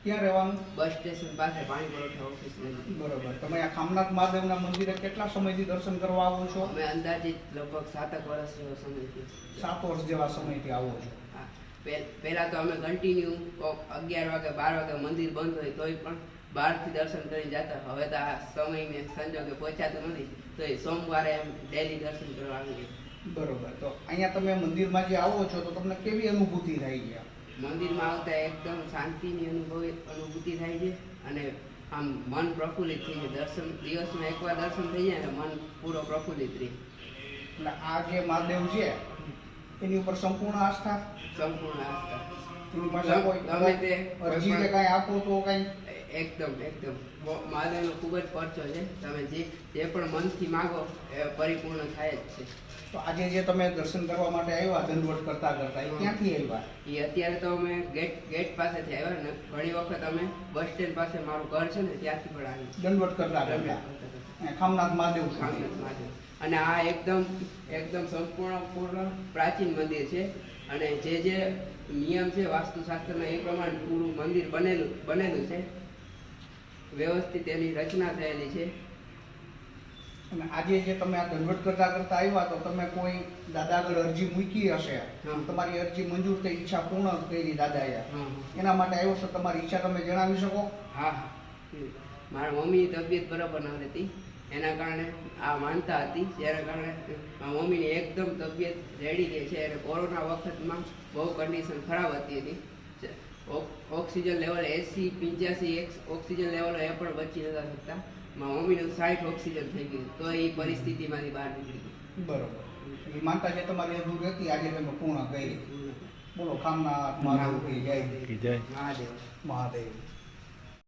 ક્યાં રહેવાનું? Bus station પાસે પાણી પુરવઠા ઓફિસ નજીક. બરોબર. તમે આ ખામનાથ મહાદેવના મંદિરે કેટલા સમયથી દર્શન કરવા આવો છો? અમે અંદાજિત લગભગ 7 વર્ષ જેવો સમયથી 7 વર્ષ જેવા સમયથી આવો છો. પહેલા તો અમે કન્ટિન્યુ 11 વાગે 12 વાગે મંદિર બંધ હોય તોય પણ બહારથી દર્શન કરીને જતા. હવે તો આ સમયને સંજોગે પહોંચાતું નથી તો એ સોમવારે એમ ડેલી દર્શન કરવા આવી ગયા. બરોબર. તો અહીંયા તમે મંદિરમાં જે આવો છો તો તમને કેવી અનુભૂતિ થાય છે? મંદિરમાં આવતા એકદમ શાંતિની અનુભૂતિ થાય છે અને આમ મન પ્રફુલ્લિત થઈ જાય. દર્શન દિવસમાં એકવાર દર્શન થઈ જાય ને મન પૂરો પ્રફુલ્લિત રહે. એટલે આ જે મહાદેવ છે એની ઉપર સંપૂર્ણ આસ્થા? સંપૂર્ણ આસ્થા. એની પાસે કોઈ ગમે તે અરજી કે કાંઈ આપો તો કાંઈ? એકદમ મહાદેવનો ખૂબ જ પરચો છે. તમે જે પણ મનથી માગો એ પરિપૂર્ણ થાય જ છે. તો આજે જે તમે દર્શન કરવા માટે આવ્યા દંડવત કરતા કરતા એ ક્યાંથી આવ્યા? એ અત્યારે તો અમે ગેટ પાસેથી આવ્યા ને ઘણી વખત અમે બસ સ્ટેન્ડ પાસે મારું ઘર છે ને ત્યાંથી પણ આવી દંડવત કરતા કરતા ખામનાથ મહાદેવ. અને આ એકદમ સંપૂર્ણ પ્રાચીન મંદિર છે અને જે નિયમ છે વાસ્તુશાસ્ત્રના એ પ્રમાણે પૂરું મંદિર બનેલું છે. વ્યવસ્થિત એની રચના થયેલી છે. અને આજે જે તમે આ દંડવત કરતા કરતા આવ્યા તો તમે કોઈ દાદા આગળ અરજી મૂકી હશે, તમારી અરજી મંજૂર થઈ, ઈચ્છા પૂર્ણ કરી દાદાએ, એના માટે આવ્યો છો, તમારી ઈચ્છા તમે જણાવી શકો? હા, મારા મમ્મીની તબિયત બરાબર ન હતી એના કારણે આ માનતા હતી, જેના કારણે મારા મમ્મીની એકદમ તબિયત રેડી ગઈ છે અને કોરોના વખતમાં બહુ કન્ડિશન ખરાબ હતી. ઓક્સિજન લેવલ 80-85 ઓક્સિજન લેવલ એ પણ બચી નતા શકતા. મારા મમ્મીનું 60 ઓક્સિજન થઈ ગયું તો એ પરિસ્થિતિમાંથી બહાર નીકળી ગઈ. બરોબર. એ માનતા જે તમારી અધૂરી હતી આજે તમે પૂર્ણ કરી. બોલો ખામનાથ મહાદેવ. મહાદેવ. મહાદેવ.